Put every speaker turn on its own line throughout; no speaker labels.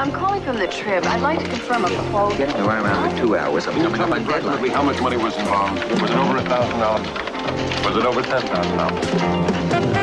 I'm calling from the Trib. I'd like to confirm a quote.
Getting around in 2 hours. I'm coming up on deadline.
How much money was involved? Was it over $1,000? Was it over $10,000?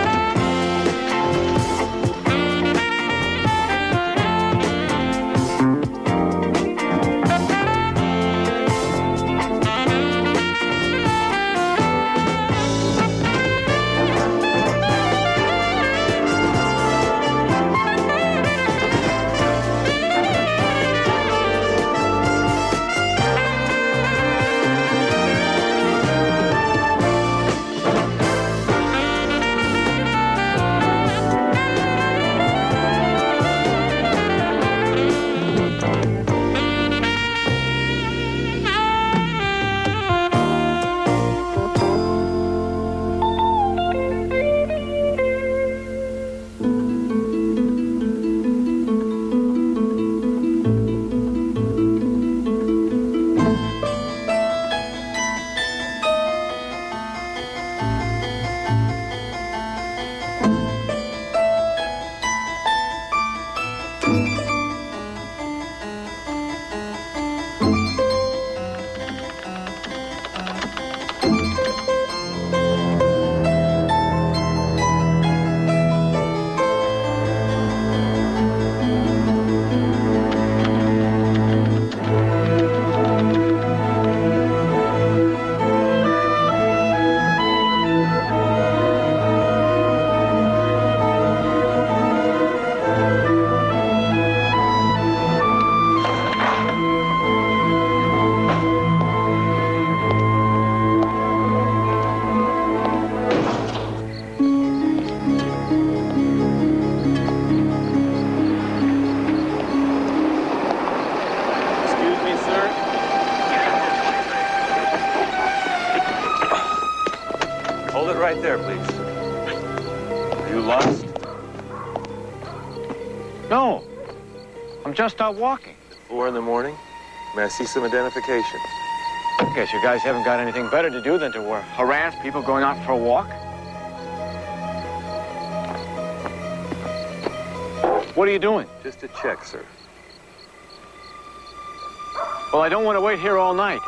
Right there, please. You lost?
No. I'm just out walking.
4 in the morning? May I see some identification?
Guess you guys haven't got anything better to do than to harass people going out for a walk? What are you doing?
Just a check, sir.
Well, I don't want to wait here all night.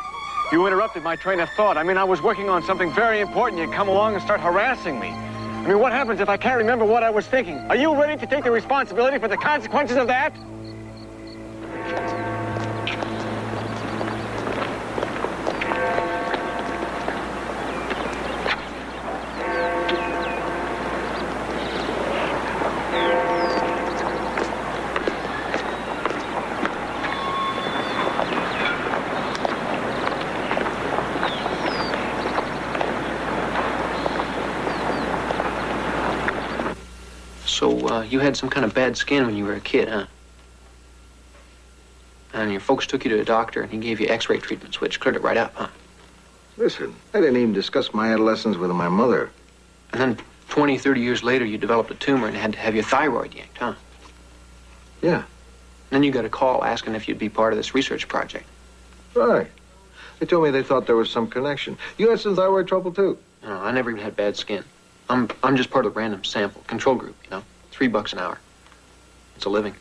You interrupted my train of thought. I mean, I was working on something very important. You come along and start harassing me. I mean, what happens if I can't remember what I was thinking? Are you ready to take the responsibility for the consequences of that?
So, you had some kind of bad skin when you were a kid, huh? And your folks took you to a doctor and he gave you x-ray treatments, which cleared it right up, huh?
Listen, I didn't even discuss my adolescence with my mother.
And then 20, 30 years later, you developed a tumor and had to have your thyroid yanked, huh?
Yeah.
And then you got a call asking if you'd be part of this research project.
Right. They told me they thought there was some connection. You had some thyroid trouble, too?
No, I never even had bad skin. I'm just part of the random sample control group, you know? $3 an hour. It's a living.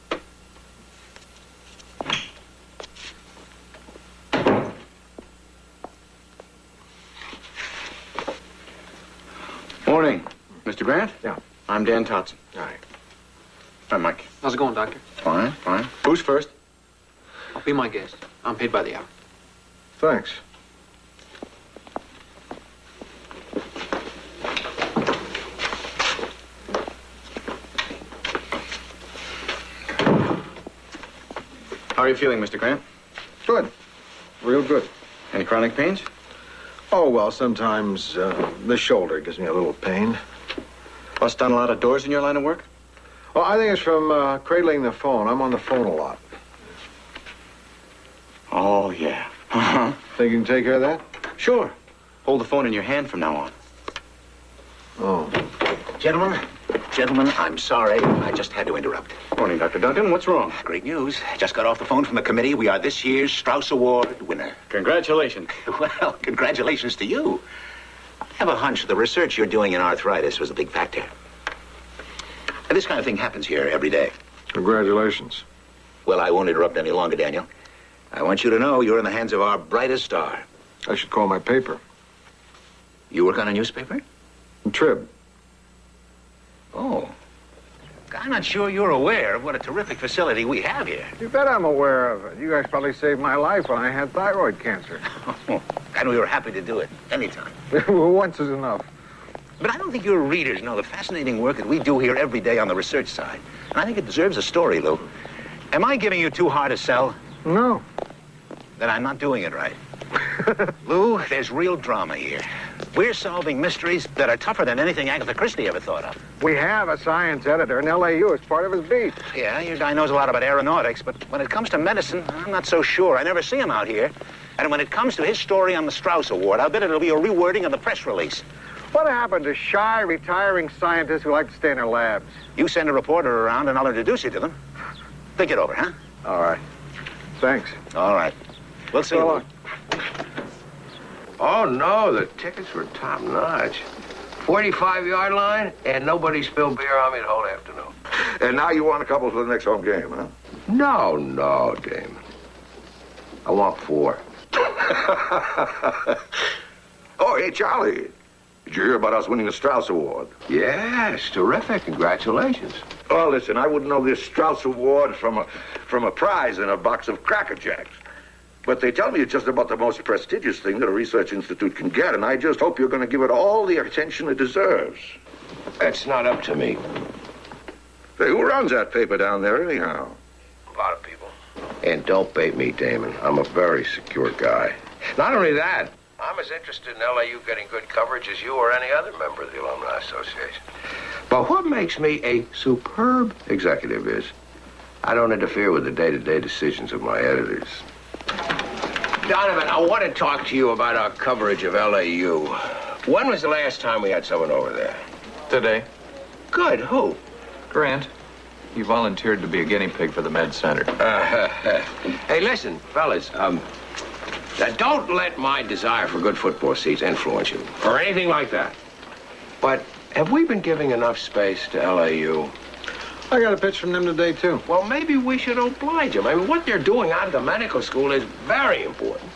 Morning. Mr. Grant?
Yeah.
I'm Dan Totson.
All right.
Hi, Mike.
How's it going, Doctor?
Fine, fine. Who's first?
I'll be my guest. I'm paid by the hour.
Thanks.
How are you feeling, Mr. Grant?
Good. Real good.
Any chronic pains?
Oh, well, sometimes the shoulder gives me a little pain.
Bust down a lot of doors in your line of work?
Oh, I think it's from cradling the phone. I'm on the phone a lot.
Oh, yeah. Uh-huh.
Think you can take care of that?
Sure. Hold the phone in your hand from now on.
Oh.
Gentlemen, I'm sorry. I just had to interrupt.
Morning, Dr. Duncan. What's wrong?
Great news. Just got off the phone from the committee. We are this year's Strauss Award winner.
Congratulations.
Well, congratulations to you. I have a hunch the research you're doing in arthritis was a big factor. This kind of thing happens here every day.
Congratulations.
Well, I won't interrupt any longer, Daniel. I want you to know you're in the hands of our brightest star.
I should call my paper.
You work on a newspaper?
Trib.
Oh. I'm not sure you're aware of what a terrific facility we have here.
You bet I'm aware of it. You guys probably saved my life when I had thyroid cancer.
And we were happy to do it anytime.
Once is enough.
But I don't think your readers know the fascinating work that we do here every day on the research side. And I think it deserves a story, Lou. Am I giving you too hard a sell?
No.
Then I'm not doing it right. Lou, there's real drama here. We're solving mysteries that are tougher than anything Agatha Christie ever thought of.
We have a science editor in LAU as part of his beat.
Yeah, your guy knows a lot about aeronautics, but when it comes to medicine, I'm not so sure. I never see him out here. And when it comes to his story on the Strauss Award, I'll bet it'll be a rewording of the press release.
What happened to shy, retiring scientists who like to stay in their labs?
You send a reporter around and I'll introduce you to them. Think it over, huh?
All right. Thanks.
All right. We'll see
So
you.
long.
Oh, no, the tickets were top-notch. 45-yard line, and nobody spilled beer on me the whole afternoon.
And now you want a couple for the next home game, huh?
No, Damon. I want 4.
Oh, hey, Charlie. Did you hear about us winning the Strauss Award?
Yes, terrific. Congratulations.
Oh, listen, I wouldn't know this Strauss Award from a prize in a box of Cracker Jacks. But they tell me it's just about the most prestigious thing that a research institute can get, and I just hope you're going to give it all the attention it deserves.
That's not up to me.
Hey, who runs that paper down there, anyhow?
A lot of people. And don't bait me, Damon. I'm a very secure guy. Not only that, I'm as interested in LAU getting good coverage as you or any other member of the Alumni Association. But what makes me a superb executive is I don't interfere with the day-to-day decisions of my editors. Donovan, I want to talk to you about our coverage of LAU. When was the last time we had someone over there?
Today.
Good. Who?
Grant, you volunteered to be a guinea pig for the Med Center.
Hey, listen, fellas. Now don't let my desire for good football seats influence you, or anything like that. But have we been giving enough space to LAU?
I got a pitch from them today, too.
Well, maybe we should oblige them. I mean, what they're doing out of the medical school is very important.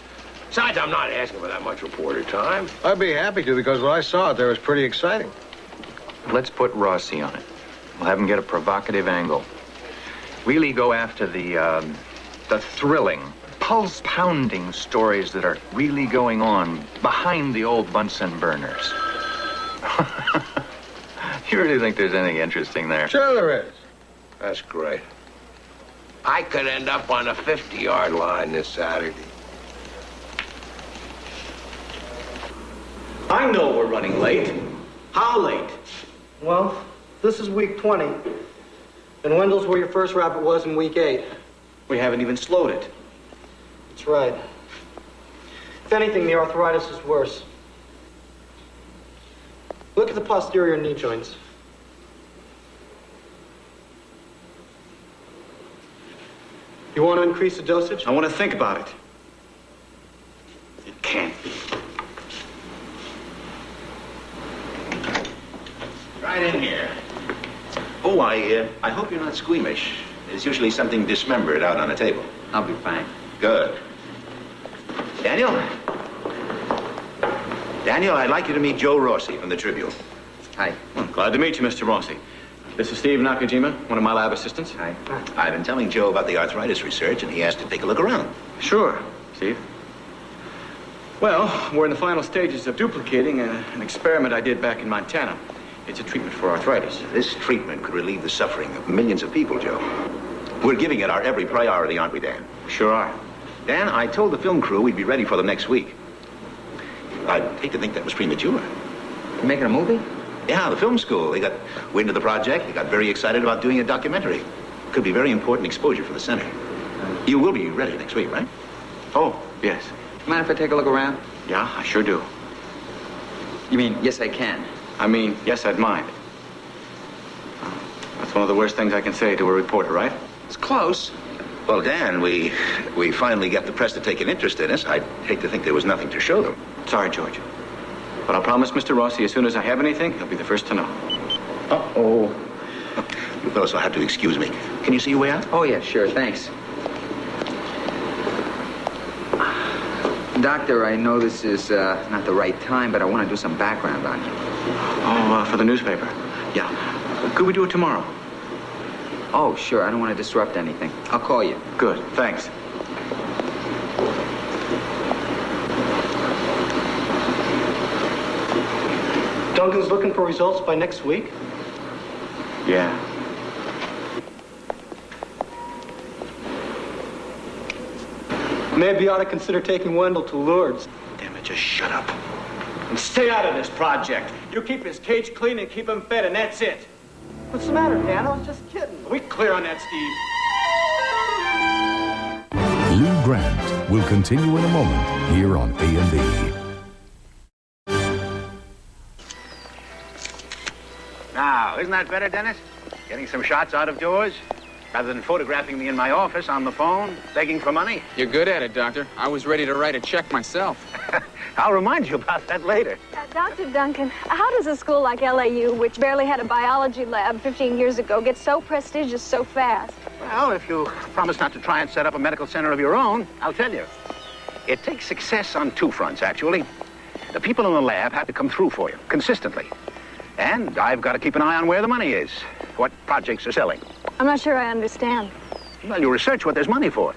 Besides, I'm not asking for that much reporter time.
I'd be happy to, because what I saw out there was pretty exciting.
Let's put Rossi on it. We'll have him get a provocative angle. Really go after the thrilling, pulse-pounding stories that are really going on behind the old Bunsen burners. You really think there's anything interesting there?
Sure there is.
That's great. I could end up on a 50-yard line this Saturday.
I know we're running late. How late?
Well, this is week 20. And Wendell's where your first rapid was in week 8.
We haven't even slowed it.
That's right. If anything, the arthritis is worse. Look at the posterior knee joints. You want to increase the dosage?
I want to think about it. It can't be.
Right in here. Oh, I hope you're not squeamish. There's usually something dismembered out on the table.
I'll be fine.
Good. Daniel? Daniel, I'd like you to meet Joe Rossi from the Tribune.
Hi.
Well, glad to meet you, Mr. Rossi. This is Steve Nakajima, one of my lab assistants.
Hi.
I've been telling Joe about the arthritis research, and he asked to take a look around.
Sure, Steve. Well, we're in the final stages of duplicating an experiment I did back in Montana. It's a treatment for arthritis.
This treatment could relieve the suffering of millions of people, Joe. We're giving it our every priority, aren't we, Dan?
Sure are.
Dan, I told the film crew we'd be ready for them next week. I'd hate to think that was premature.
You making a movie?
Yeah, the film school. They got wind of the project. They got very excited about doing a documentary. Could be very important exposure for the center. You will be ready next week, right?
Oh, yes.
Mind if I take a look around?
Yeah, I sure do.
You mean, yes, I can?
I mean, yes, I'd mind. That's one of the worst things I can say to a reporter, right?
It's close.
Well, Dan, we finally got the press to take an interest in us. I'd hate to think there was nothing to show them.
Sorry, George. But I'll promise Mr. Rossi, as soon as I have anything, he'll be the first to know.
Uh-oh. You fellows will have to excuse me. Can you see your way out?
Oh, yeah, sure, thanks. Doctor, I know this is not the right time, but I want to do some background on you.
Oh, for the newspaper. Yeah. Could we do it tomorrow?
Oh, sure, I don't want to disrupt anything. I'll call you.
Good, thanks.
Duncan's looking for results by next week?
Yeah.
Maybe you ought to consider taking Wendell to Lourdes.
Damn it, just shut up. And stay out of this project. You keep his cage clean and keep him fed, and that's it.
What's the matter, Dan? I was just kidding.
Are we clear on that, Steve?
Lou Grant will continue in a moment here on A&E.
Now, isn't that better, Dennis? Getting some shots out of doors? Rather than photographing me in my office on the phone, begging for money?
You're good at it, Doctor. I was ready to write a check myself.
I'll remind you about that later.
Dr. Duncan, how does a school like LAU, which barely had a biology lab 15 years ago, get so prestigious so fast?
Well, if you promise not to try and set up a medical center of your own, I'll tell you. It takes success on two fronts, actually. The people in the lab have to come through for you, consistently. And I've got to keep an eye on where the money is, what projects are selling.
I'm not sure I understand.
Well, you research what there's money for.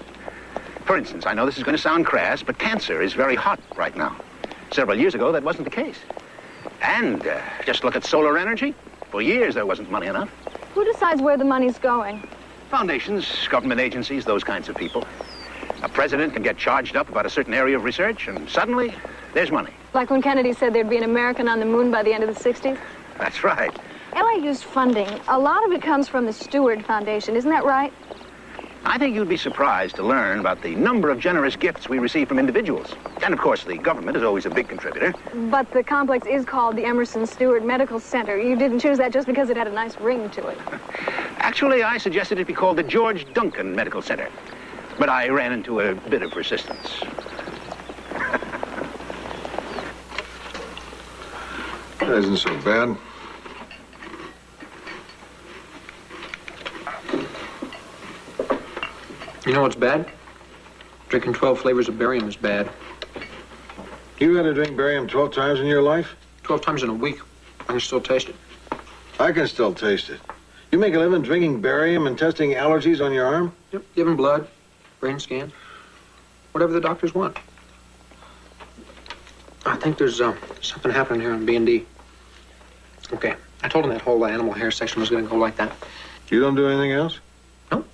For instance, I know this is going to sound crass, but cancer is very hot right now. Several years ago, that wasn't the case. And just look at solar energy. For years, there wasn't money enough.
Who decides where the money's going?
Foundations, government agencies, those kinds of people. A president can get charged up about a certain area of research, and suddenly, there's money.
Like when Kennedy said there'd be an American on the moon by the end of the 60s?
That's right.
LAU's funding, a lot of it comes from the Steward Foundation, isn't that right?
I think you'd be surprised to learn about the number of generous gifts we receive from individuals. And, of course, the government is always a big contributor.
But the complex is called the Emerson Steward Medical Center. You didn't choose that just because it had a nice ring to it.
Actually, I suggested it be called the George Duncan Medical Center. But I ran into a bit of resistance.
That isn't so bad.
You know what's bad? Drinking 12 flavors of barium is bad.
You had to drink barium 12 times in your life?
12 times in a week. I can still taste it.
I can still taste it. You make a living drinking barium and testing allergies on your arm?
Yep, giving blood, brain scan, whatever the doctors want. I think there's something happening here on B&D. Okay, I told him that whole animal hair section was going to go like that.
You don't do anything else?
No.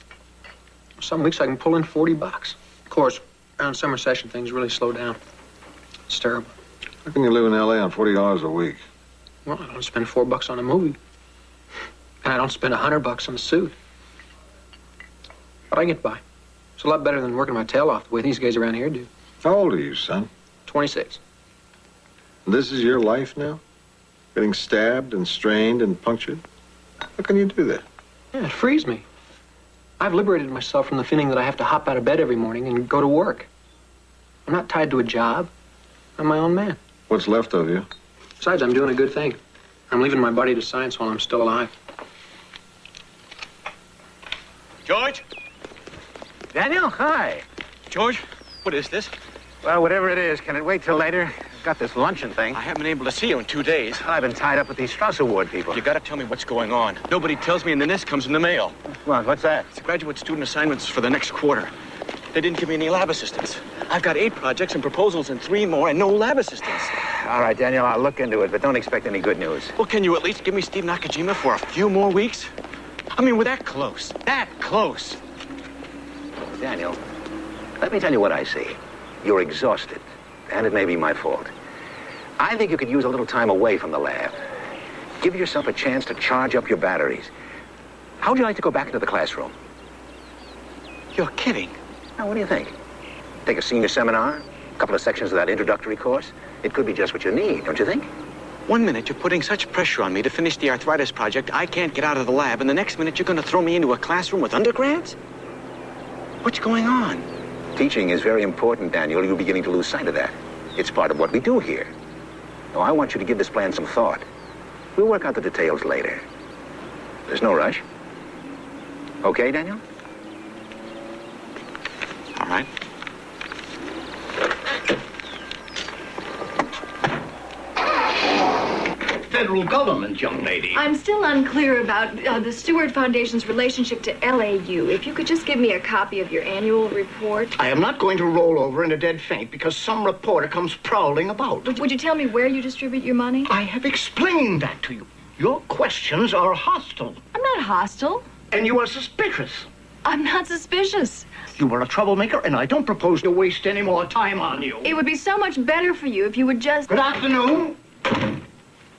Some weeks I can pull in $40. Of course, around summer session, things really slow down. It's terrible.
How can you live in L.A. on $40 a week?
Well, I don't spend $4 on a movie. And I don't spend $100 on a suit. But I get by. It's a lot better than working my tail off the way these guys around here do.
How old are you, son?
26.
This is your life now? Getting stabbed and strained and punctured? How can you do that?
Yeah, it frees me. I've liberated myself from the feeling that I have to hop out of bed every morning and go to work. I'm not tied to a job. I'm my own man.
What's left of you?
Besides, I'm doing a good thing. I'm leaving my body to science while I'm still alive.
George?
Daniel, hi.
George, what is this?
Well, whatever it is, can it wait till later? I've got this luncheon thing.
I haven't been able to see you in 2 days.
Well, I've been tied up with these Strauss Award people.
You gotta tell me what's going on. Nobody tells me, and then this comes in the mail.
Well, what's that?
It's graduate student assignments for the next quarter. They didn't give me any lab assistants. I've got 8 projects and proposals and 3 more and no lab assistants.
All right, Daniel, I'll look into it, but don't expect any good news.
Well, can you at least give me Steve Nakajima for a few more weeks? I mean, we're that close. That close.
Daniel, let me tell you what I see. You're exhausted, and it may be my fault. I think you could use a little time away from the lab. Give yourself a chance to charge up your batteries. How would you like to go back into the classroom?
You're kidding.
Now, what do you think? Take a senior seminar, a couple of sections of that introductory course. It could be just what you need, don't you think?
1 minute you're putting such pressure on me to finish the arthritis project, I can't get out of the lab, and the next minute you're going to throw me into a classroom with undergrads? What's going on?
Teaching is very important, Daniel. You're beginning to lose sight of that. It's part of what we do here. Now, I want you to give this plan some thought. We'll work out the details later. There's no rush. Okay, Daniel?
All right.
Federal government, young lady.
I'm still unclear about the Stewart Foundation's relationship to LAU. If you could just give me a copy of your annual report.
I am not going to roll over in a dead faint because some reporter comes prowling about.
Would you tell me where you distribute your money?
I have explained that to you. Your questions are hostile.
I'm not hostile.
And you are suspicious.
I'm not suspicious.
You are a troublemaker, and I don't propose to waste any more time on you.
It would be so much better for you if you would just...
Good afternoon.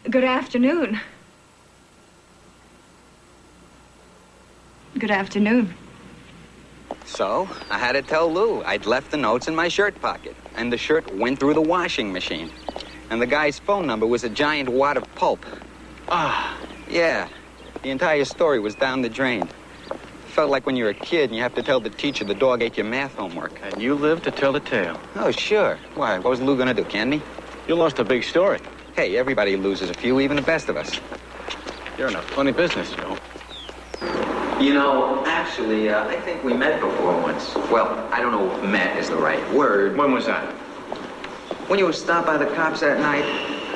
Good afternoon. Good afternoon.
So, I had to tell Lou I'd left the notes in my shirt pocket, and the shirt went through the washing machine. And the guy's phone number was a giant wad of pulp. Ah, yeah. The entire story was down the drain. Felt like when you're a kid and you have to tell the teacher the dog ate your math homework.
And you lived to tell the tale.
Oh, sure. Why? What was Lou gonna do, Candy?
You lost a big story.
Hey, everybody loses a few, even the best of us.
You're in a funny business, Joe.
You know, actually, I think we met before once. Well, I don't know if met is the right word.
When was that?
When you were stopped by the cops that night,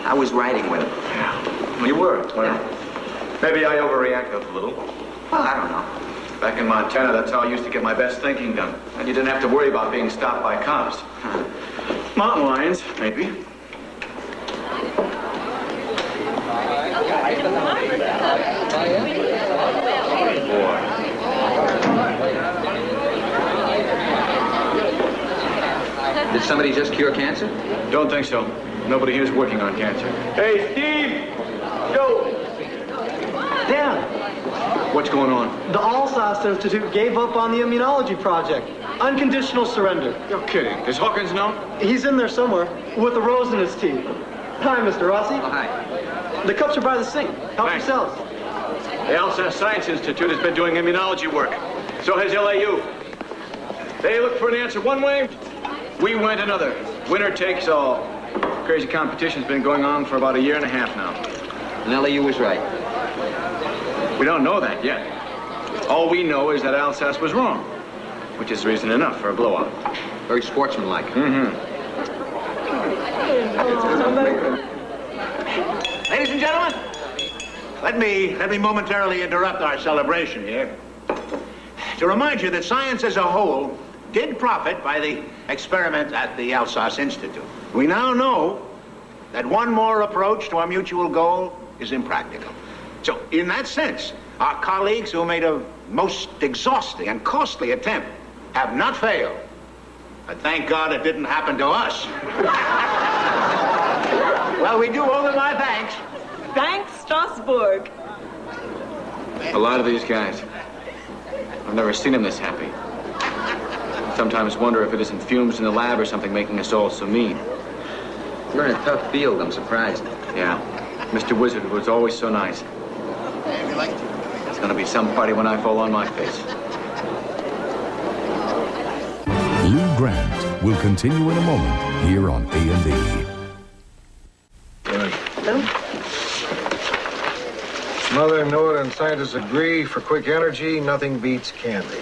I was riding with them.
Yeah. You were? Well, yeah. Maybe I overreacted a little.
Well, I don't know.
Back in Montana, that's how I used to get my best thinking done. And you didn't have to worry about being stopped by cops. Mountain lions, maybe.
Did somebody just cure cancer?
Don't think so. Nobody here's working on cancer. Hey, Steve! Joe!
Dan,
What's going on?
the Alsace Institute gave up on the immunology project. Unconditional surrender.
You're kidding. Does Hawkins know?
He's in there somewhere with a rose in his teeth. Hi, Mr. Rossi.
Oh, hi.
The cups are by the sink. Help
Thanks.
yourselves.
The Alsace Science Institute has been doing immunology work. So has LAU. They looked for an answer one way, we went another. Winner takes all. Crazy competition's been going on for about a year and a half now.
And LAU was right.
We don't know that yet. All we know is that Alsace was wrong, which is reason enough for a blowout.
Very sportsmanlike.
Ladies and gentlemen, let me momentarily interrupt our celebration here to remind you that science as a whole did profit by the experiment at the Alsace Institute. We now know that one more approach to our mutual goal is impractical. So, in that sense, our colleagues who made a most exhausting and costly attempt have not failed. But thank God it didn't happen to us. Well, we do owe them our thanks.
Thanks, Strasbourg.
A lot of these guys. I've never seen them this happy. Sometimes wonder if it isn't fumes in the lab or something making us all so mean.
You're in a tough field, I'm surprised.
Yeah. Mr. Wizard was always so nice. There's gonna be some party when I fall on my face.
Lou Grant will continue in a moment here on A&E.
Mother, Noah, and scientists agree for quick energy, nothing beats candy.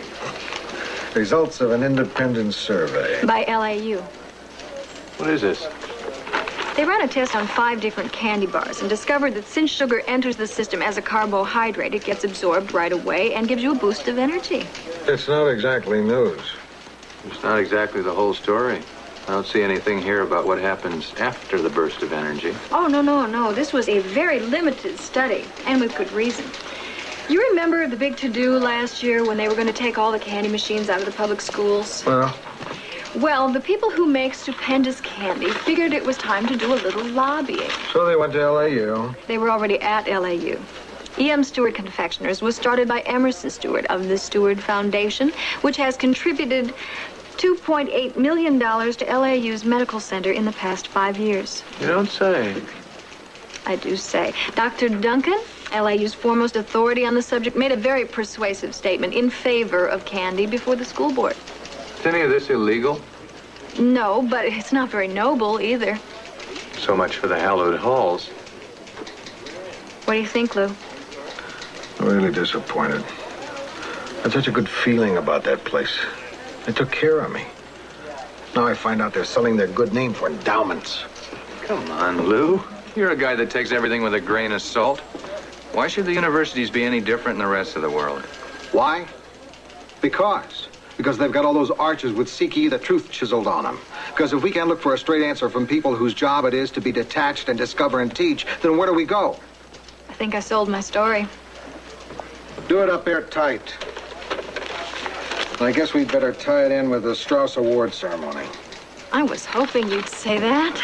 Results of an independent survey.
By LAU.
What is this?
They ran a test on 5 different candy bars and discovered that since sugar enters the system as a carbohydrate, it gets absorbed right away and gives you a boost of energy.
It's not exactly news.
It's not exactly the whole story. I don't see anything here about what happens after the burst of energy.
Oh, no. This was a very limited study, and with good reason. You remember the big to-do last year when they were going to take all the candy machines out of the public schools? Well, the people who make stupendous candy figured it was time to do a little lobbying.
So they went to LAU.
They were already at LAU. E.M. Stewart Confectioners was started by Emerson Stewart of the Stewart Foundation, which has contributed $2.8 million to LAU's medical center in the past 5 years.
You don't say.
I do say. Dr. Duncan, LAU's foremost authority on the subject, made a very persuasive statement in favor of candy before the school board.
Is any of this illegal?
No, but it's not very noble either.
So much for the hallowed halls.
What do you think, Lou?
I'm really disappointed. I had such a good feeling about that place. They took care of me. Now I find out they're selling their good name for endowments.
Come on, Lou. You're a guy that takes everything with a grain of salt. Why should the universities be any different than the rest of the world?
Why? Because they've got all those arches with Siki the truth chiseled on them. Because if we can't look for a straight answer from people whose job it is to be detached and discover and teach, then where do we go?
I think I sold my story.
Do it up there tight. I guess we'd better tie it in with the Strauss Award ceremony.
I was hoping you'd say that.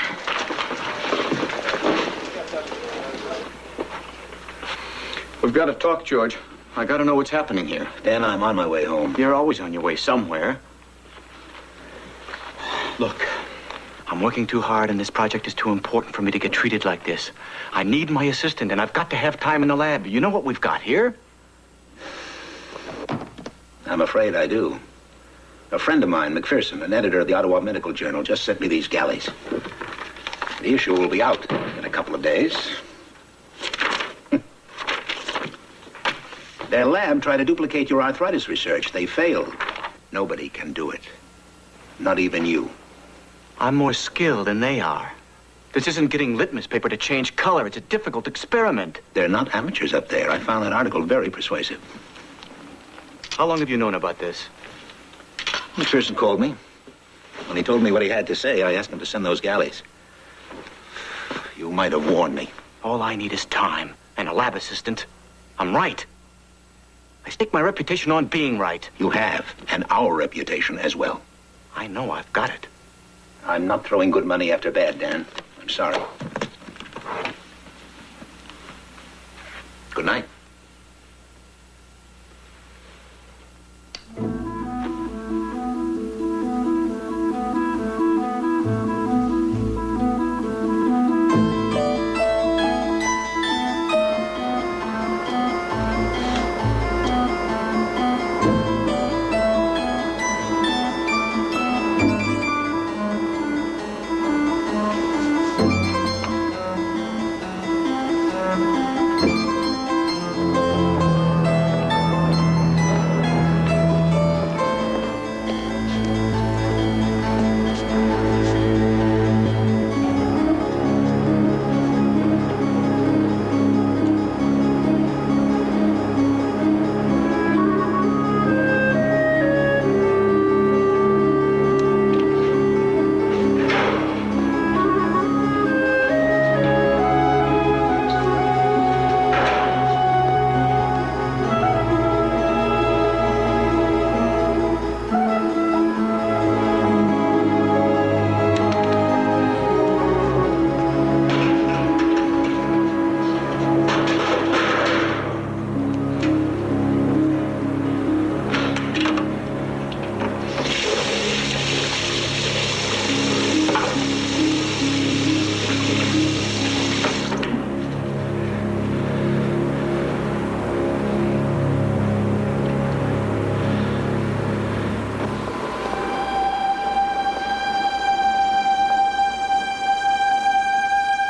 We've got to talk, George. I got to know what's happening here.
Dan, I'm on my way home.
You're always on your way somewhere. Look, I'm working too hard, and this project is too important for me to get treated like this. I need my assistant, and I've got to have time in the lab. You know what we've got here?
I'm afraid I do. A friend of mine, McPherson, an editor of the Ottawa Medical Journal, just sent me these galleys. The issue will be out in a couple of days. Their lab tried to duplicate your arthritis research. They failed. Nobody can do it. Not even you.
I'm more skilled than they are. This isn't getting litmus paper to change color. It's a difficult experiment.
They're not amateurs up there. I found that article very persuasive.
How long have you known about this?
McPherson called me. When he told me what he had to say, I asked him to send those galleys. You might have warned me.
All I need is time and a lab assistant. I'm right. I stake my reputation on being right.
You have, and our reputation as well.
I know I've got it.
I'm not throwing good money after bad, Dan. I'm sorry. Good night.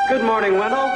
Good morning, Wendell.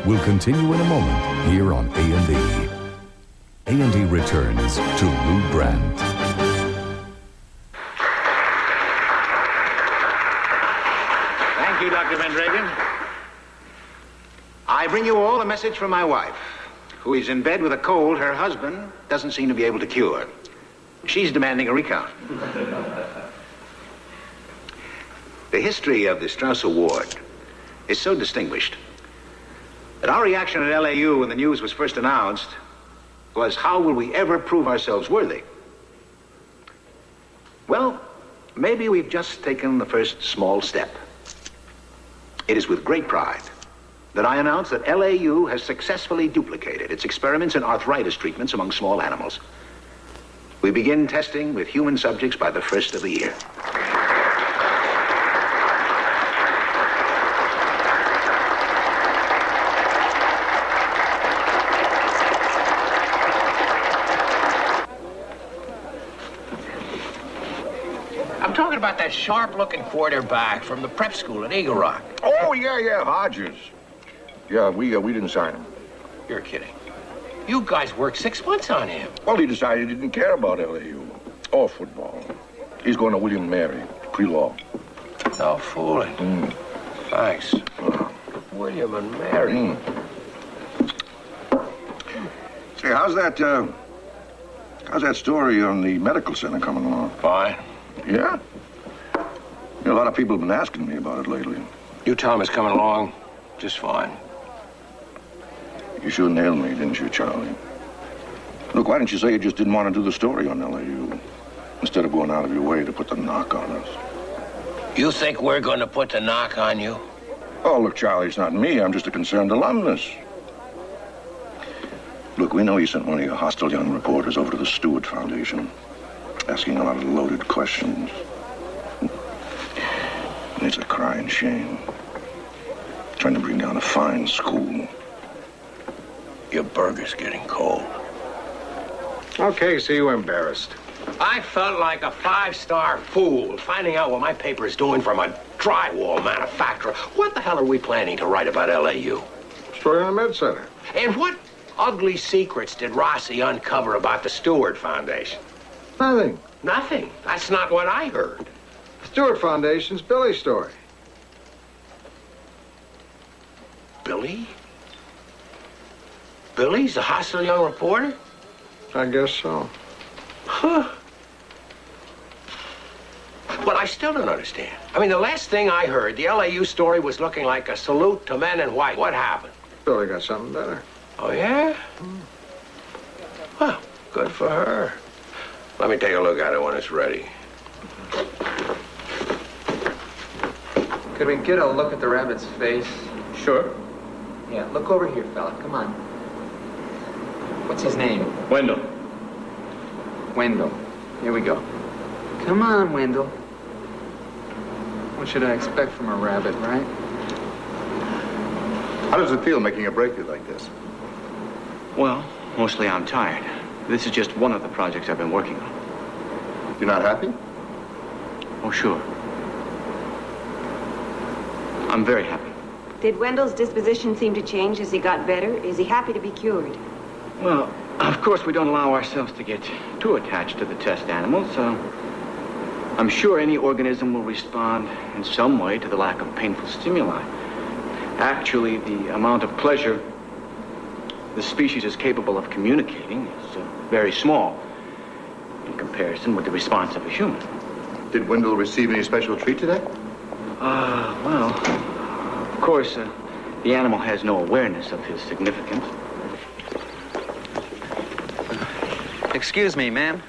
Will continue in a moment here on A&E. A&E returns to Lou Grant.
Thank you, Dr. Van Dragen. I bring you all a message from my wife, who is in bed with a cold her husband doesn't seem to be able to cure. She's demanding a recount.
The history of the Strauss Award is so distinguished that our reaction at LAU when the news was first announced was, how will we ever prove ourselves worthy? Well, maybe we've just taken the first small step. It is with great pride that I announce that LAU has successfully duplicated its experiments in arthritis treatments among small animals. We begin testing with human subjects by the first of the year.
I'm talking about that sharp-looking quarterback from the prep school at Eagle Rock.
Oh, yeah, Hodges. Yeah, we didn't sign him.
You're kidding. You guys worked 6 months on him.
Well, he decided he didn't care about LAU or football. He's going to William Mary, pre-law.
No fooling. Thanks. William and Mary.
Say, how's that story on the medical center coming along?
Fine.
Yeah? A lot of people have been asking me about it lately.
You tell him it's coming along just fine.
You sure nailed me, didn't you, Charlie? Look, why didn't you say you just didn't want to do the story on LAU instead of going out of your way to put the knock on us?
You think we're going to put the knock on you?
Oh, look, Charlie, it's not me. I'm just a concerned alumnus. Look, we know you sent one of your hostile young reporters over to the Stewart Foundation, asking a lot of loaded questions. And it's a crying shame. Trying to bring down a fine school.
Your burger's getting cold.
Okay, so you embarrassed.
I felt like a 5-star fool finding out what my paper's doing from a drywall manufacturer. What the hell are we planning to write about LAU?
Story on the Med Center.
And what ugly secrets did Rossi uncover about the Stewart Foundation?
Nothing.
Nothing. That's not what I heard.
The Stewart Foundation's Billy's story.
Billy? Billy's a hostile young reporter?
I guess so.
Huh. But I still don't understand. I mean, the last thing I heard, the LAU story was looking like a salute to men in white. What happened?
Billy got something better.
Oh, yeah? Well, good for her. Let me take a look at it when it's ready.
Could we get a look at the rabbit's face?
Sure.
Yeah, look over here, fella. Come on. What's his name?
Wendell.
Wendell. Here we go. Come on, Wendell. What should I expect from a rabbit, right?
How does it feel making a breakthrough like this?
Well, mostly I'm tired. This is just one of the projects I've been working on.
You're not happy?
Oh, sure. I'm very happy.
Did Wendell's disposition seem to change as he got better? Is he happy to be cured?
Well, of course, we don't allow ourselves to get too attached to the test animals, so I'm sure any organism will respond in some way to the lack of painful stimuli. Actually, the amount of pleasure the species is capable of communicating is very small in comparison with the response of a human.
Did Wendell receive any special treat today?
Well, of course, the animal has no awareness of his significance.
Excuse me, ma'am.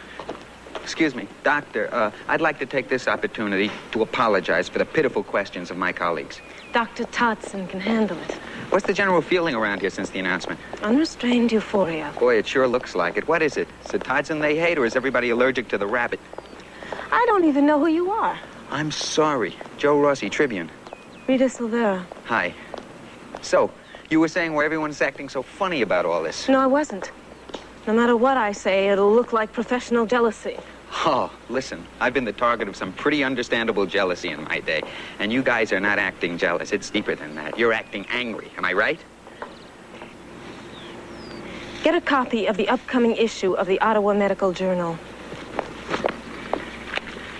Excuse me, Doctor, I'd like to take this opportunity to apologize for the pitiful questions of my colleagues.
Dr. Todson can handle it.
What's the general feeling around here since the announcement?
Unrestrained euphoria.
Boy, it sure looks like it. What is it? Is it Todson they hate, or is everybody allergic to the rabbit?
I don't even know who you are.
I'm sorry. Joe Rossi, Tribune.
Rita Silvera.
Hi. So, you were saying why everyone's acting so funny about all this?
No, I wasn't. No matter what I say, it'll look like professional jealousy.
Oh, listen, I've been the target of some pretty understandable jealousy in my day. And you guys are not acting jealous. It's deeper than that. You're acting angry. Am I right?
Get a copy of the upcoming issue of the Ottawa Medical Journal.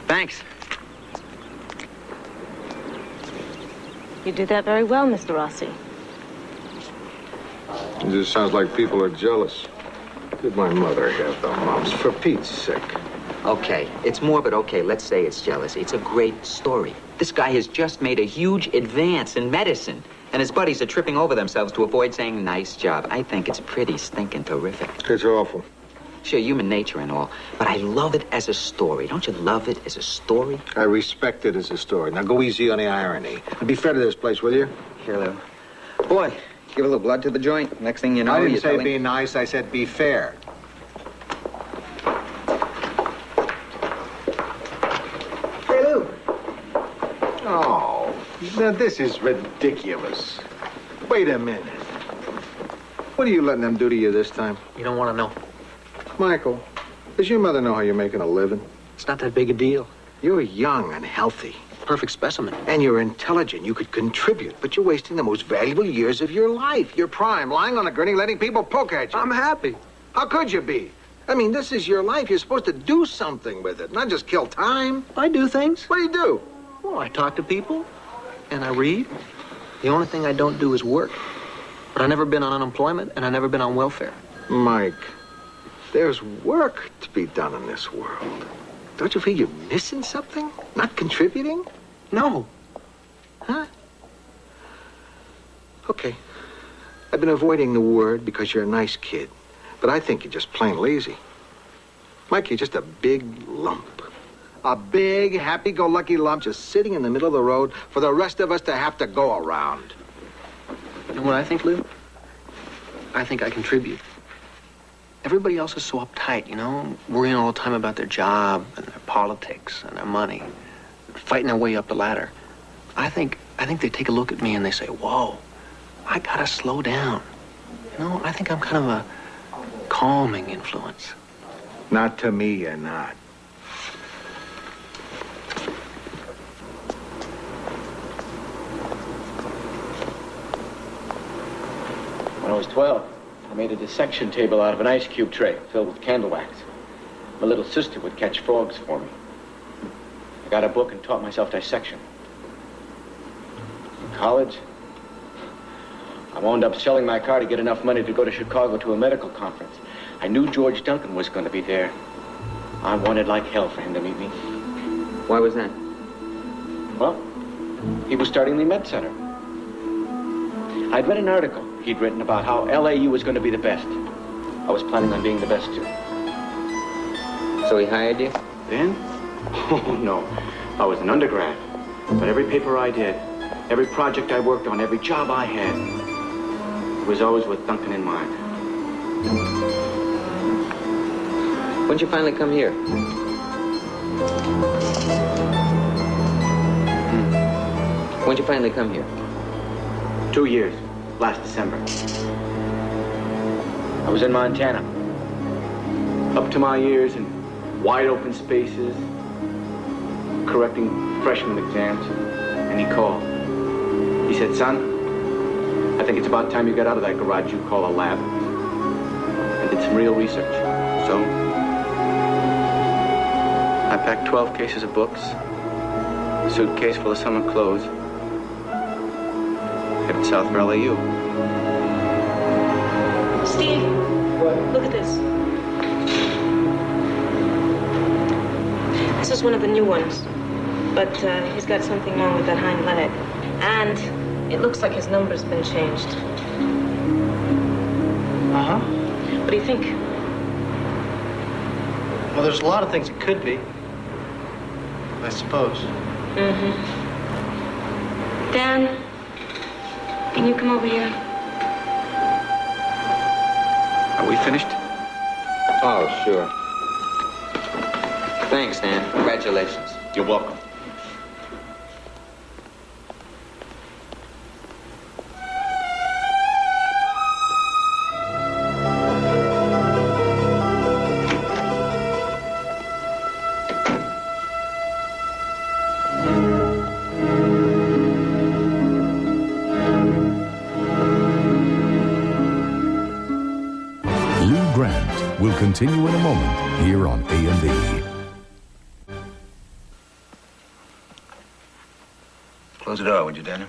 Thanks.
You did that very well, Mr. Rossi.
It just sounds like people are jealous. Did my mother have the mumps, for Pete's sake?
Okay, it's morbid. Okay, let's say it's jealousy. It's a great story. This guy has just made a huge advance in medicine, and his buddies are tripping over themselves to avoid saying nice job. I think it's pretty stinking terrific.
It's awful.
Sure, human nature and all, but I love it as a story. Don't you love it as a story?
I respect it as a story. Now go easy on the irony. And be fair to this place, will you?
Here, Lou. Boy, give a little blood to the joint. Next thing you know,
I didn't
you're
say
telling...
be nice. I said be fair. Hey, Lou. Oh, now this is ridiculous. Wait a minute. What are you letting them do to you this time?
You don't want to know.
Michael, does your mother know how you're making a living?
It's not that big a deal.
You're young and healthy.
Perfect specimen.
And you're intelligent. You could contribute, but you're wasting the most valuable years of your life. Your prime, lying on a gurney, letting people poke at you.
I'm happy.
How could you be? I mean, this is your life. You're supposed to do something with it, not just kill time.
I do things.
What do you do?
Well, I talk to people, and I read. The only thing I don't do is work. But I've never been on unemployment, and I've never been on welfare.
Mike, there's work to be done in this world. Don't you feel you're missing something? Not contributing?
No.
Huh? Okay. I've been avoiding the word because you're a nice kid. But I think you're just plain lazy. Mike, you're just a big lump. A big, happy-go-lucky lump just sitting in the middle of the road for the rest of us to have to go around.
You know what I think, Lou? I think I contribute. Everybody else is so uptight, you know, worrying all the time about their job and their politics and their money, fighting their way up the ladder. I think they take a look at me and they say, whoa, I gotta slow down. You know, I think I'm kind of a calming influence.
Not to me, you're not.
When I was 12, I made a dissection table out of an ice cube tray filled with candle wax. My little sister would catch frogs for me. I got a book and taught myself dissection. In college, I wound up selling my car to get enough money to go to Chicago to a medical conference. I knew George Duncan was going to be there. I wanted like hell for him to meet me.
Why was that?
Well, he was starting the Med Center. I'd read an article he'd written about how LAU was going to be the best. I was planning on being the best, too.
So he hired you?
Then? Oh, no. I was an undergrad. But every paper I did, every project I worked on, every job I had, it was always with Duncan in mind.
When'd you finally come here? When'd you finally come here?
2 years. Last December. I was in Montana. Up to my ears in wide open spaces, correcting freshman exams, and he called. He said, son, I think it's about time you got out of that garage you call a lab and did some real research. So, I packed 12 cases of books, a suitcase full of summer clothes, headed south for LAU.
Steve, look at this. This is one of the new ones, but he's got something wrong with that hind leg. And it looks like his number's been changed.
Uh-huh.
What do you think?
Well, there's a lot of things it could be, I suppose.
Mm-hmm. Dan, can you come over here?
Are we finished?
Oh, sure. Thanks, Dan. Congratulations.
You're welcome.
Lou Grant will continue in a moment here on A&E.
Close the door, would you, Daniel?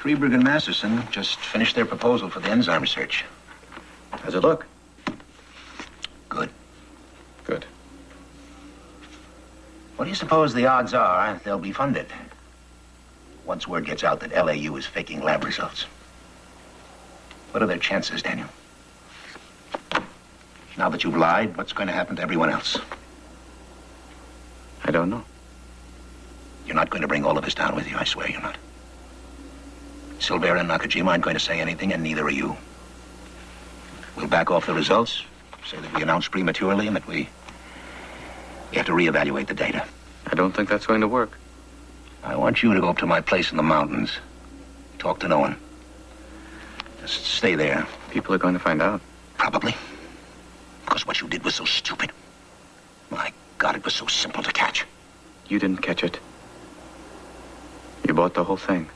Freeberg and Masterson just finished their proposal for the enzyme research. How's it look? Good.
Good.
What do you suppose the odds are they'll be funded once word gets out that LAU is faking lab results? What are their chances, Daniel? Now that you've lied, what's going to happen to everyone else?
I don't know.
You're not going to bring all of us down with you, I swear you're not. Silvera and Nakajima aren't going to say anything, and neither are you. We'll back off the results, say that we announced prematurely and that we have to reevaluate the data.
I don't think that's going to work.
I want you to go up to my place in the mountains. Talk to no one. Just stay there.
People are going to find out.
Probably. Because what you did was so stupid. My God, it was so simple to catch.
You didn't catch it. You bought the whole thing.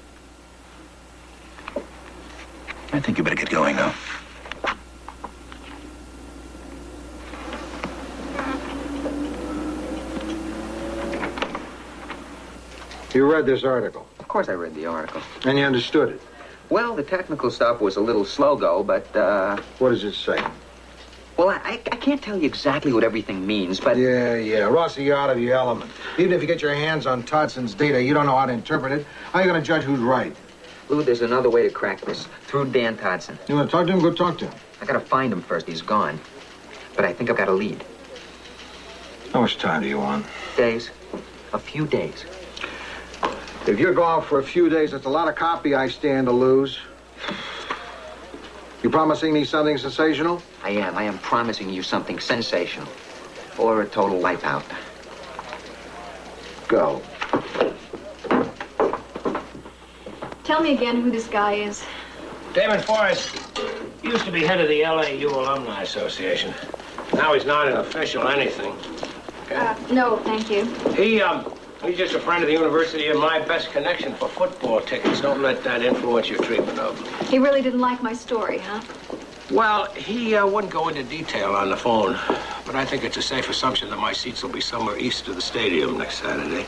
I think you better get going now.
You read this article,
Of course I read the article.
and you understood it.
Well, the technical stuff was a little slow-go, but,
What does it say?
well, I can't tell you exactly what everything means, but...
Yeah. Rossi, you're out of your element. Even if you get your hands on Todson's data, you don't know how to interpret it. How are you going to judge who's right?
Lou, there's another way to crack this. Through Dan Todson.
You want to talk to him? Go talk to him.
I gotta find him first. He's gone. But I think I've got a lead.
How much time do you want?
Days. A few days.
If you're gone for a few days, that's a lot of copy I stand to lose. You promising me something sensational?
I am promising you something sensational. Or a total wipeout.
Go.
Tell me again who this guy is.
Damon Forrest used to be head of the LAU Alumni Association. Now he's not an official anything.
No, thank you.
He's just a friend of the university and my best connection for football tickets. Don't let that influence your treatment of him.
He really didn't like my story, huh?
Well, he wouldn't go into detail on the phone, but I think it's a safe assumption that my seats will be somewhere east of the stadium next Saturday.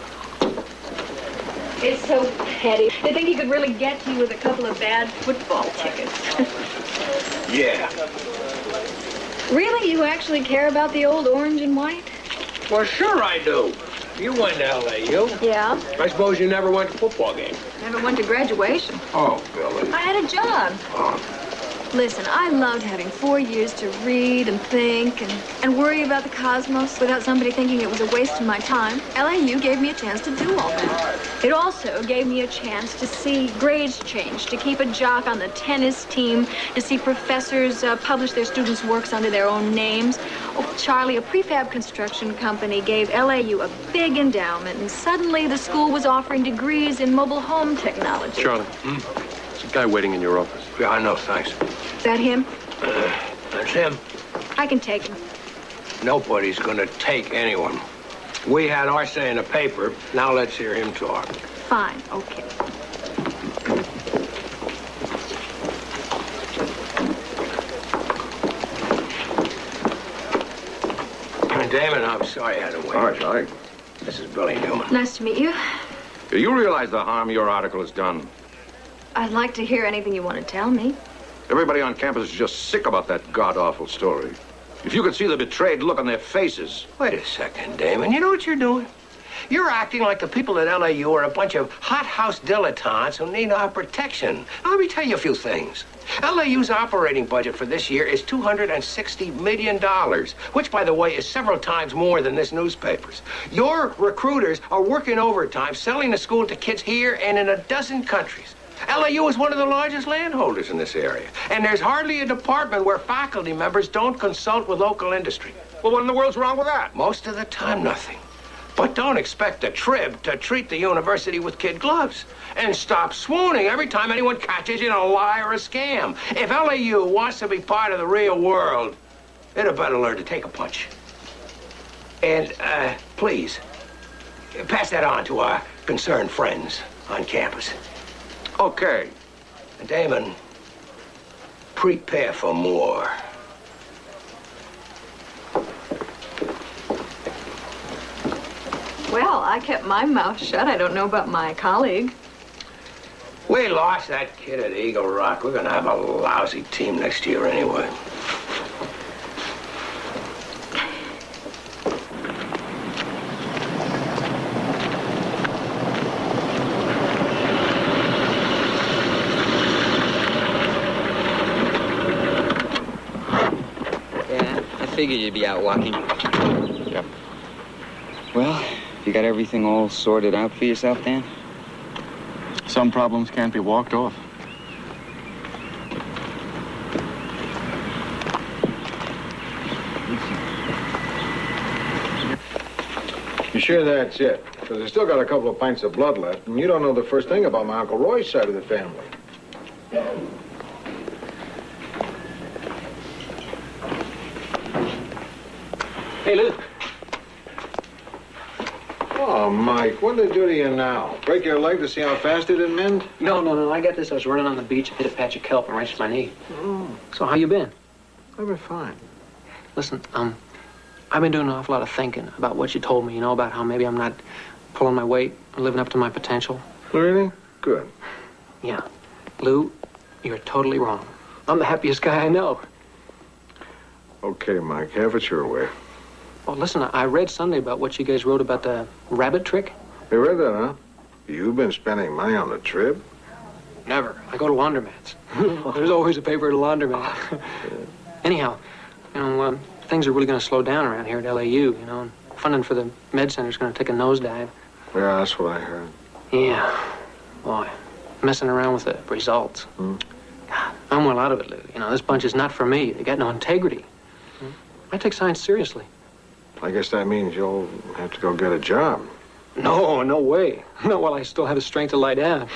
It's so petty. They think he could really get to you with a couple of bad football tickets.
Yeah.
Really? You actually care about the old orange and white?
Well, sure I do. You went to LAU.
Yeah.
I suppose you never went to football game.
Never went to graduation.
Oh, Billy.
I had a job. Listen, I loved having 4 years to read and think and worry about the cosmos without somebody thinking it was a waste of my time. LAU gave me a chance to do all that. It also gave me a chance to see grades change, to keep a jock on the tennis team, to see professors publish their students' works under their own names. Oh, Charlie, a prefab construction company gave LAU a big endowment, and suddenly the school was offering degrees in mobile home technology.
Charlie, there's a guy waiting in your office.
Yeah, I know, thanks.
Is that him?
That's him.
I can take him.
Nobody's gonna take anyone. We had our say in the paper. Now let's hear him talk.
Fine, okay.
Damon, I'm sorry I had to wait.
All right, Charlie.
This is Billy Newman.
Nice to meet you.
Do you realize the harm your article has done?
I'd like to hear anything you want to tell me.
Everybody on campus is just sick about that god-awful story. If you could see the betrayed look on their faces.
Wait a second, Damon. You know what you're doing? You're acting like the people at LAU are a bunch of hothouse dilettantes who need our protection. Now, let me tell you a few things. LAU's operating budget for this year is $260 million, which, by the way, is several times more than this newspaper's. Your recruiters are working overtime, selling the school to kids here and in a dozen countries. LAU is one of the largest landholders in this area, and there's hardly a department where faculty members don't consult with local industry.
Well, what in the world's wrong with that?
Most of the time, nothing. But don't expect the Trib to treat the university with kid gloves. And stop swooning every time anyone catches you in a lie or a scam. If LAU wants to be part of the real world, it had better learn to take a punch. And, please, pass that on to our concerned friends on campus.
Okay.
Damon, prepare for more.
Well, I kept my mouth shut. I don't know about my colleague.
We lost that kid at Eagle Rock. We're going to have a lousy team next year anyway.
I figured you'd be out walking.
Yep.
Well, you got everything all sorted out for yourself, Dan?
Some problems can't be walked off.
You sure that's it? Because I still got a couple of pints of blood left, and you don't know the first thing about my Uncle Roy's side of the family.
Hey, Lou.
Oh, Mike, what did they do to you now? Break your leg to see how fast it'd mend?
No. I got this. I was running on the beach, hit a patch of kelp, and wrenched my knee.
Oh.
So how you been?
I've been fine.
Listen, I've been doing an awful lot of thinking about what you told me, about how maybe I'm not pulling my weight or living up to my potential.
Really? Good.
Yeah. Lou, you're totally wrong. I'm the happiest guy I know.
Okay, Mike, have it your way.
Well, listen, I read Sunday about what you guys wrote about the rabbit trick.
You read that, huh? You've been spending money on the trip?
Never. I go to laundromats. There's always a paper at a laundromat. Anyhow, things are really going to slow down around here at LAU, and funding for the med center is going to take a nosedive.
Yeah, that's what I heard.
Yeah. Boy, messing around with the results. God, I'm well out of it, Lou. This bunch is not for me. They got no integrity. I take science seriously.
I guess that means you'll have to go get a job.
No way. Not while I still have the strength to lie down.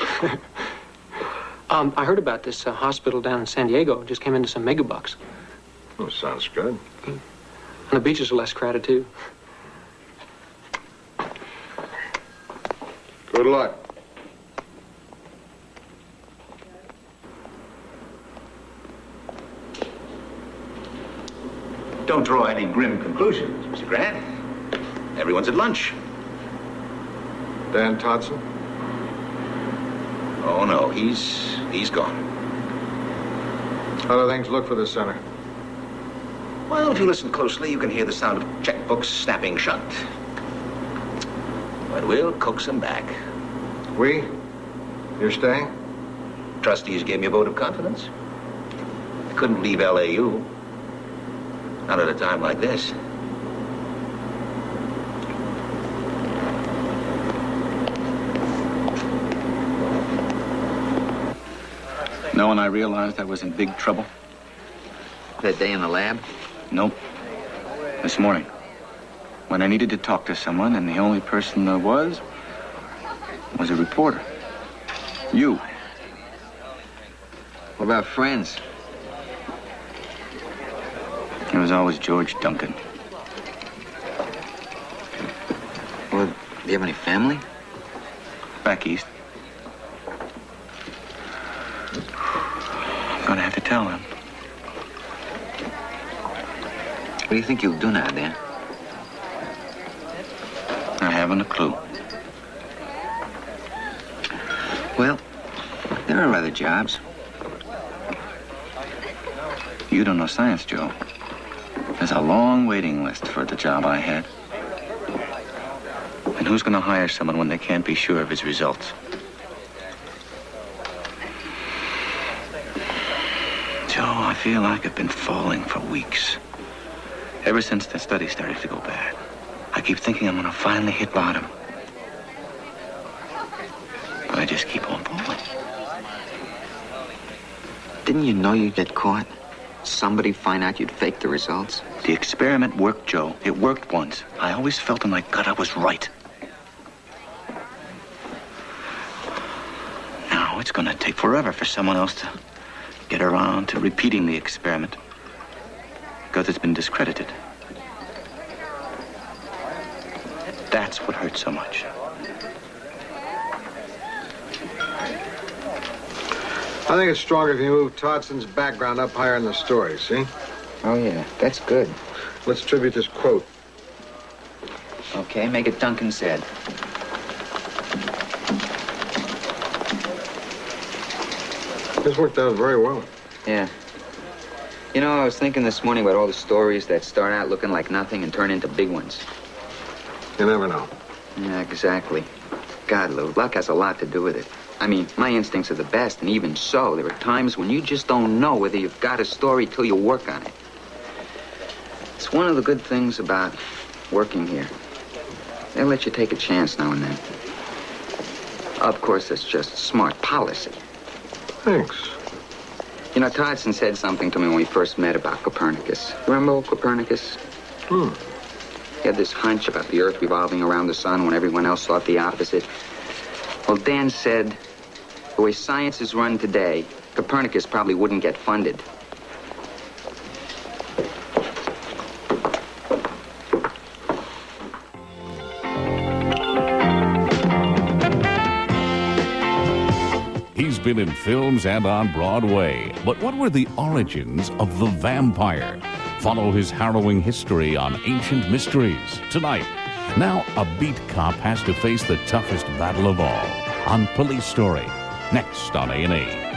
I heard about this hospital down in San Diego. Just came into some megabucks.
Oh, sounds good.
And the beaches are less crowded, too.
Good luck.
Don't draw any grim conclusions, Mr. Grant. Everyone's at lunch.
Dan Todson?
Oh, no, he's gone.
How do things look for the center?
Well, if you listen closely, you can hear the sound of checkbooks snapping shut. But we'll coax them back.
We? You're staying?
Trustees gave me a vote of confidence. I couldn't leave LAU. Not at a time like this.
Know when I realized I was in big trouble?
That day in the lab?
Nope. This morning. When I needed to talk to someone, and the only person there was a reporter. You.
What about friends?
It was always George Duncan.
Well, do you have any family?
Back east. I'm gonna have to tell him.
What do you think you'll do now, Dan?
I haven't a clue.
Well, there are other jobs.
You don't know science, Joe. There's a long waiting list for the job I had. And who's going to hire someone when they can't be sure of his results? Joe, I feel like I've been falling for weeks. Ever since the study started to go bad. I keep thinking I'm going to finally hit bottom. But I just keep on falling.
Didn't you know you'd get caught? Somebody find out you'd fake the results?
The experiment worked, Joe. It worked once. I always felt in my gut I was right. Now it's going to take forever for someone else to get around to repeating the experiment. Because it's been discredited. That's what hurts so much.
I think it's stronger if you move Todson's background up higher in the story, see?
Oh, yeah. That's good.
Let's attribute this quote.
Okay, make it Duncan said.
This worked out very well.
Yeah. You know, I was thinking this morning about all the stories that start out looking like nothing and turn into big ones.
You never know.
Yeah, exactly. God, Lou, luck has a lot to do with it. I mean, my instincts are the best, and even so, there are times when you just don't know whether you've got a story till you work on it. It's one of the good things about working here. They'll let you take a chance now and then. Of course, it's just smart policy.
Thanks.
You know, Toddson said something to me when we first met about Copernicus. Remember old Copernicus? He had this hunch about the Earth revolving around the sun when everyone else thought the opposite. Well, Dan said, the way science is run today, Copernicus probably wouldn't get funded.
He's been in films and on Broadway. But what were the origins of the vampire? Follow his harrowing history on Ancient Mysteries tonight. Now, a beat cop has to face the toughest battle of all on Police Story. Next on A&E.